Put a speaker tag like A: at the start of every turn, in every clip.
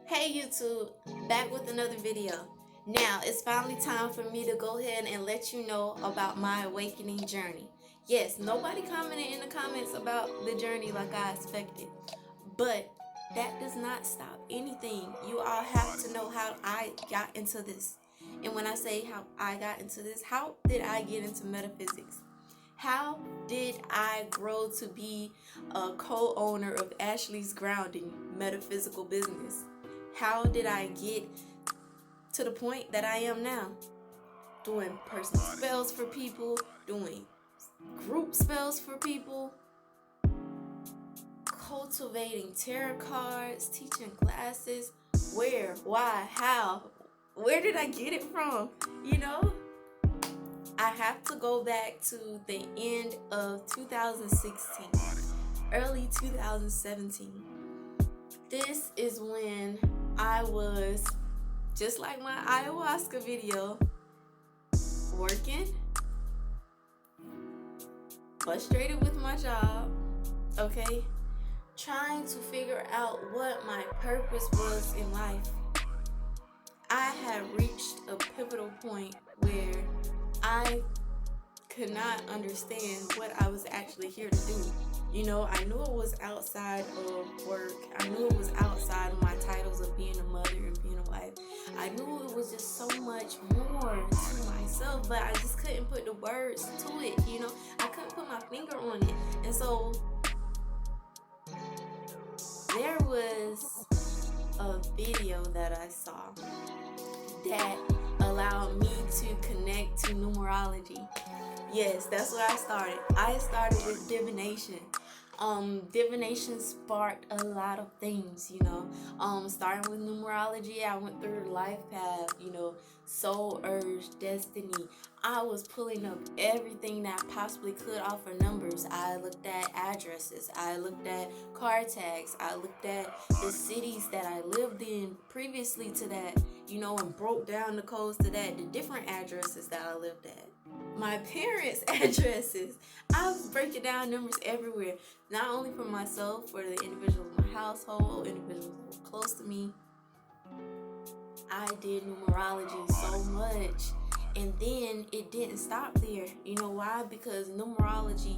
A: Hey YouTube, back with another video. Now it's finally time for me to go ahead and let you know about my awakening journey. Yes, nobody commented in the comments about the journey like I expected, but that does not stop anything. You all have to know how I got into this. And when I say how I got into this, how did I get into metaphysics? How did I grow to be a co-owner of Ashley's Grounding metaphysical business? How did I get to the point that I am now? Doing personal spells for people, doing group spells for people, cultivating tarot cards, teaching classes. Where, why, how? Where did I get it from? You know? I have to go back to the end of 2016, early 2017. This is when I was, just like my ayahuasca video, working, frustrated with my job, okay? Trying to figure out what my purpose was in life. I had reached a pivotal point where I could not understand what I was actually here to do. You know, I knew it was outside of work. I knew it was outside of my titles of being a mother and being a wife. I knew it was just so much more to myself, but I just couldn't put the words to it, you know. I couldn't put my finger on it. And so there was a video that I saw that allowed me to connect to numerology. Yes, that's where I started. I started with divination. Divination sparked a lot of things, you know. Starting with numerology, I went through the life path, you know, soul urge, destiny. I was pulling up everything that I possibly could off of numbers. I looked at addresses. I looked at car tags. I looked at the cities that I lived in previously to that, you know, and broke down the codes to that, the different addresses that I lived at. My parents' addresses. I was breaking down numbers everywhere, not only for myself, for the individuals in my household, individuals who were close to me. I did numerology so much, and then it didn't stop there. You know why? Because numerology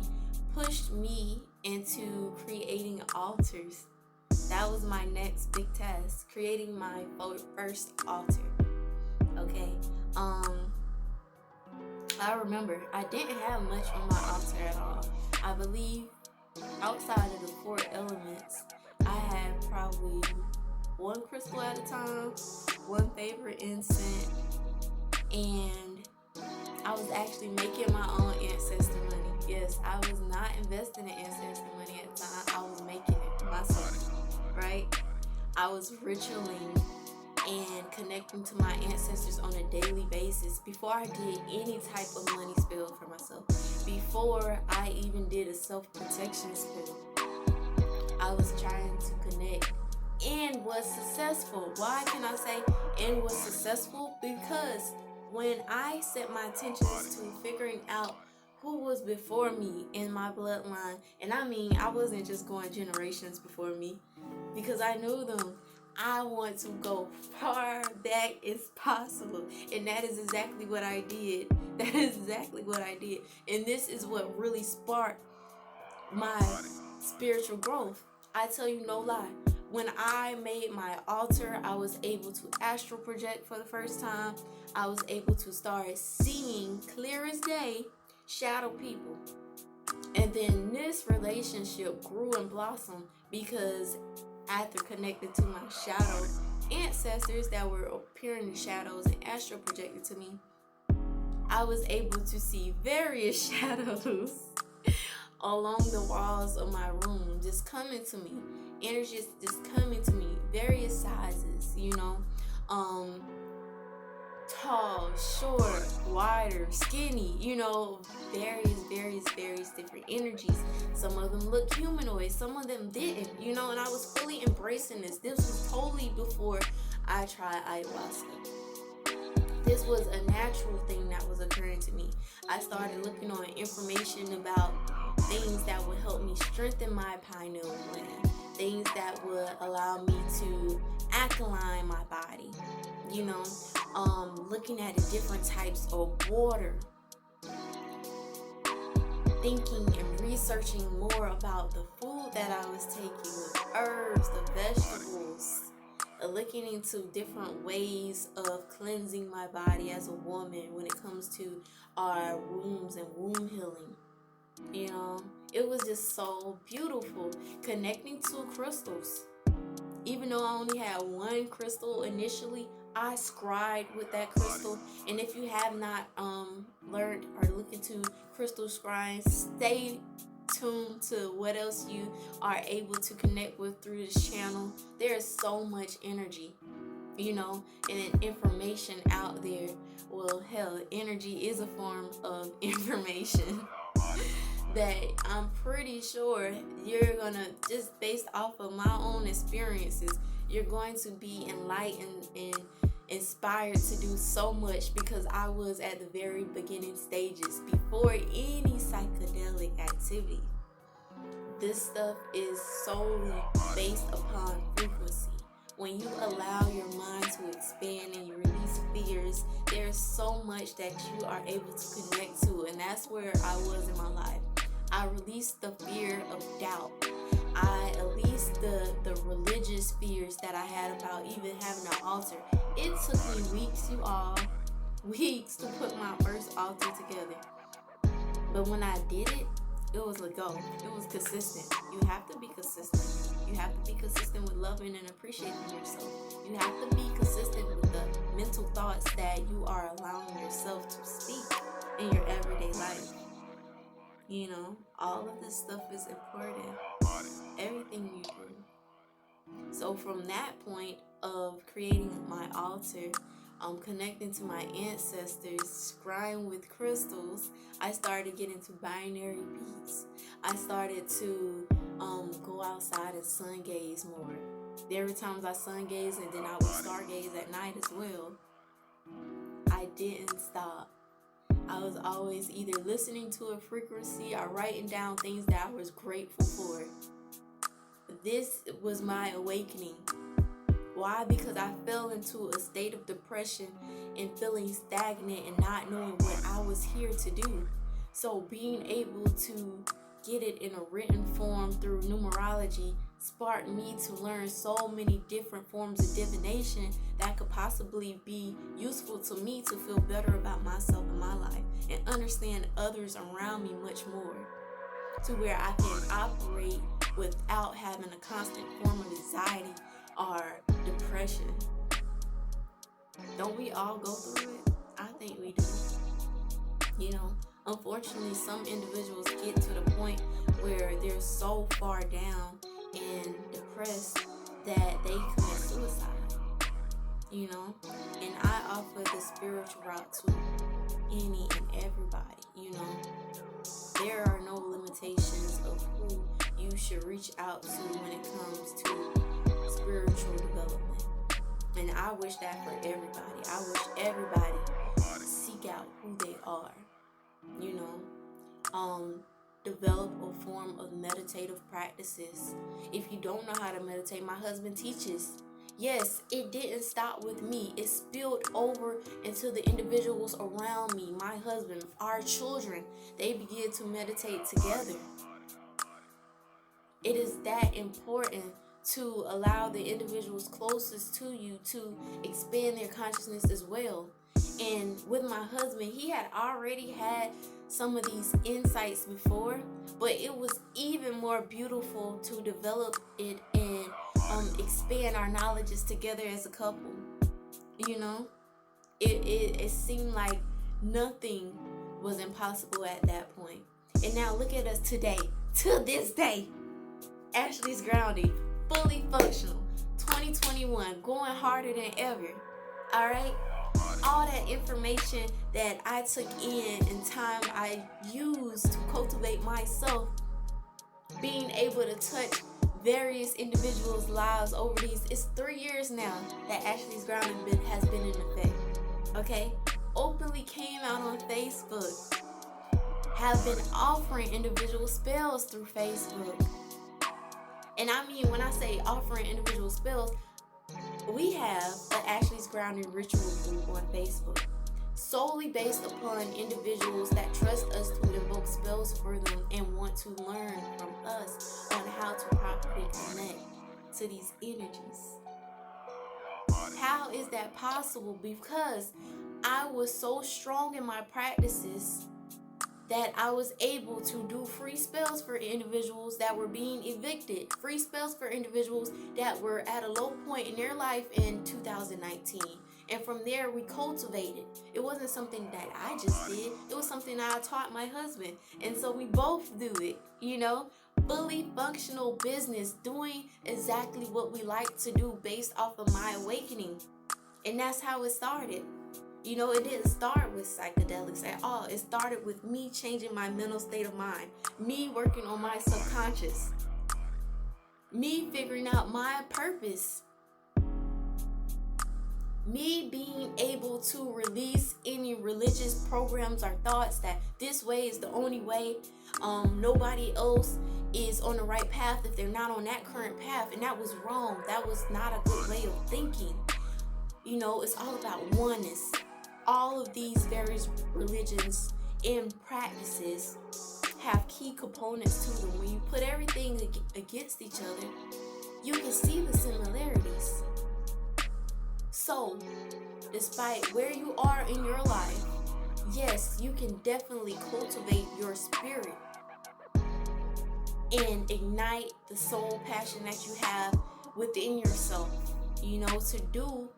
A: pushed me into creating altars. That was my next big task, creating my first altar. Okay. I remember I didn't have much on my altar at all. I believe outside of the 4 elements, I had probably 1 crystal at a time, 1 favorite incense, and I was actually making my own ancestor money. Yes, I was not investing in ancestor money at the time. I was making it myself, right? I was ritualing and connecting to my ancestors on a daily basis before I did any type of money spell for myself. Before I even did a self-protection spell, I was trying to connect and was successful. Why can I say and was successful? Because when I set my intentions to figuring out who was before me in my bloodline, and I mean I wasn't just going generations before me, because I knew them. I want to go far back as possible, and that is exactly what I did. That is exactly what I did, and this is what really sparked my spiritual growth. I tell you no lie. When I made my altar, I was able to astral project for the first time. I was able to start seeing clear as day shadow people. And then this relationship grew and blossomed because after connecting to my shadow ancestors that were appearing in shadows and astral projected to me, I was able to see various shadows along the walls of my room just coming to me. Energies just coming to me, various sizes, you know, tall, short, wider, skinny, you know, various different energies. Some of them look humanoid, some of them didn't, you know, and I was fully embracing this. This was totally before I tried ayahuasca. This was a natural thing that was occurring to me. I started looking on information about things that would help me strengthen my pineal gland, things that would allow me to alkaline my body. You know, looking at the different types of water, thinking and researching more about the food that I was taking, the herbs, the vegetables, looking into different ways of cleansing my body as a woman when it comes to our wombs and womb healing. You know, it was just so beautiful connecting to crystals. Even though I only had one crystal initially, I scribed with that crystal. And if you have not learned or looked into crystal scrying, stay tuned to what else you are able to connect with through this channel. There is so much energy, you know, and information out there. Well, hell, energy is a form of information that I'm pretty sure you're gonna, just based off of my own experiences, you're going to be enlightened and inspired to do so much, because I was at the very beginning stages before any psychedelic activity. This stuff is solely based upon frequency. When you allow your mind to expand and you release fears, there's so much that you are able to connect to, and that's where I was in my life. I released the fear of doubt. I released the religious fears that I had about even having an altar. It took me weeks, you all, weeks to put my first altar together. But when I did it, it was a go. It was consistent. You have to be consistent. You have to be consistent with loving and appreciating yourself. You have to be consistent with the mental thoughts that you are allowing yourself to speak in your everyday life. You know, all of this stuff is important. Everything you do. So from that point of creating my altar, connecting to my ancestors, scrying with crystals, I started getting to binary beats. I started to go outside and sun gaze more. There were times I sun gaze and then I would stargaze at night as well. I didn't stop. I was always either listening to a frequency or writing down things that I was grateful for. This was my awakening. Why? Because I fell into a state of depression and feeling stagnant and not knowing what I was here to do. So being able to get it in a written form through numerology sparked me to learn so many different forms of divination that could possibly be useful to me to feel better about myself and my life and understand others around me much more, to where I can operate without having a constant form of anxiety or depression. Don't we all go through it? I think we do. You know, unfortunately, some individuals get to the point where they're so far down and depressed that they commit suicide. You know, and I offer the spiritual route to any and everybody. You know, there are no limitations of who you should reach out to when it comes to spiritual development. And I wish that for everybody. I wish everybody seek out who they are. You know, develop a form of meditative practices. If you don't know how to meditate, my husband teaches. Yes, it didn't stop with me. It spilled over into the individuals around me, my husband, our children. They began to meditate together. It is that important to allow the individuals closest to you to expand their consciousness as well. And with my husband, he had already had some of these insights before, but it was even more beautiful to develop it and expand our knowledges together as a couple. You know, it seemed like nothing was impossible at that point. And now look at us today, to this day. Ashley's Grounding, fully functional, 2021, going harder than ever. All right, all that information that I took in and time I used to cultivate myself, being able to touch various individuals' lives over these, it's 3 years now that Ashley's Grounding has been in effect. Okay, openly came out on Facebook, have been offering individual spells through Facebook. And I mean, when I say offering individual spells, have an Ashley's Grounding Ritual group on Facebook, solely based upon individuals that trust us to invoke spells for them and want to learn from us on how to properly connect to these energies. How is that possible? Because I was so strong in my practices that I was able to do free spells for individuals that were being evicted, free spells for individuals that were at a low point in their life in 2019. And from there, we cultivated. It wasn't something that I just did. It was something I taught my husband. And so we both do it, fully functional business, doing exactly what we like to do based off of my awakening. And that's how it started. It didn't start with psychedelics at all. It started with me changing my mental state of mind, me working on my subconscious, me figuring out my purpose, me being able to release any religious programs or thoughts that this way is the only way. Nobody else is on the right path if they're not on that current path. And that was wrong. That was not a good way of thinking. It's all about oneness. All of these various religions and practices have key components to them. When you put everything against each other, you can see the similarities. So, despite where you are in your life, yes, you can definitely cultivate your spirit and ignite the soul passion that you have within yourself, to do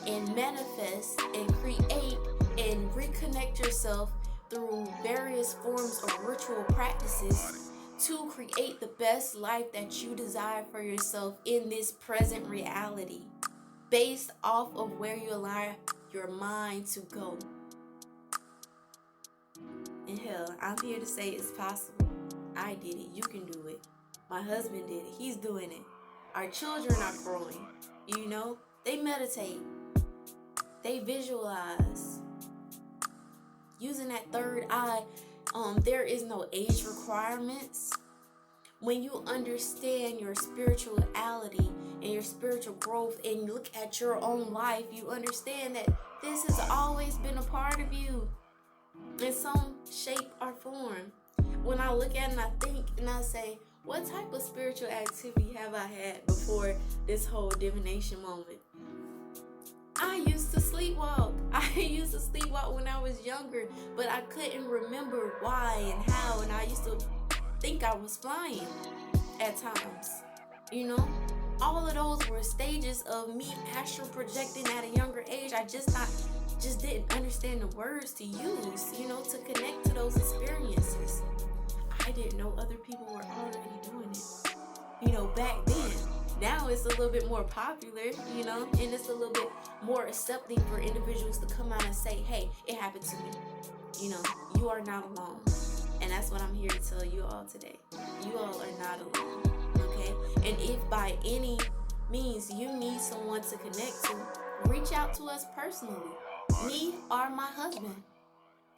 A: and manifest and create and reconnect yourself through various forms of ritual practices to create the best life that you desire for yourself in this present reality, based off of where you allow your mind to go. And hell, I'm here to say it's possible. I did it. You can do it. My husband did it. He's doing it. Our children are growing. They meditate. They visualize. Using that third eye, there is no age requirements. When you understand your spirituality and your spiritual growth and you look at your own life, you understand that this has always been a part of you in some shape or form. When I look at it and I think and I say, what type of spiritual activity have I had before this whole divination moment? I used to sleepwalk. I used to sleepwalk when I was younger, but I couldn't remember why and how, and I used to think I was flying at times. All of those were stages of me astral projecting at a younger age. I just didn't understand the words to use, to connect to those experiences. I didn't know other people were already doing it, back then. Now it's a little bit more popular, and it's a little bit more accepting for individuals to come out and say, hey, it happened to me. You are not alone. And that's what I'm here to tell you all today. You all are not alone, okay? And if by any means you need someone to connect to, reach out to us personally. Me or my husband,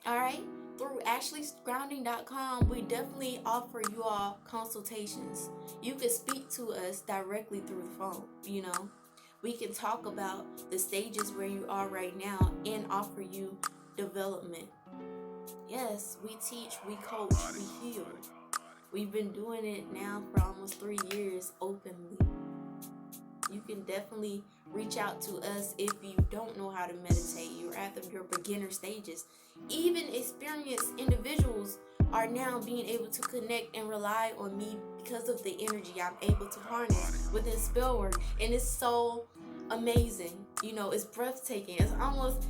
A: all right? Through ashleysgrounding.com, we definitely offer you all consultations. You can speak to us directly through the phone, We can talk about the stages where you are right now and offer you development. Yes, we teach, we coach, we heal. We've been doing it now for almost 3 years openly. You can definitely reach out to us if you don't know how to meditate. You're at your beginner stages. Even experienced individuals are now being able to connect and rely on me because of the energy I'm able to harness within spell work. And it's so amazing. It's breathtaking. It's almost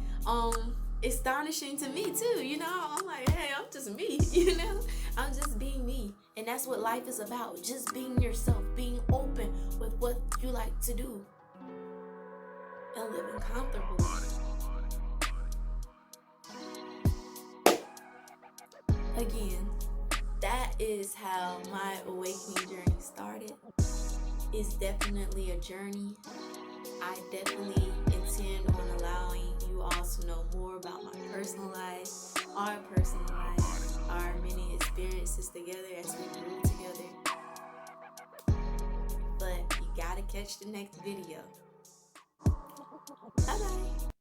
A: astonishing to me too. I'm like, hey, I'm just me. I'm just being me. And that's what life is about. Just being yourself, being open with what you like to do and living comfortably. Again, that is how my awakening journey started. It's definitely a journey. I definitely intend on allowing you all to know more about my personal life, our personal life, our many experiences together as we grew together. But you gotta catch the next video. Bye bye.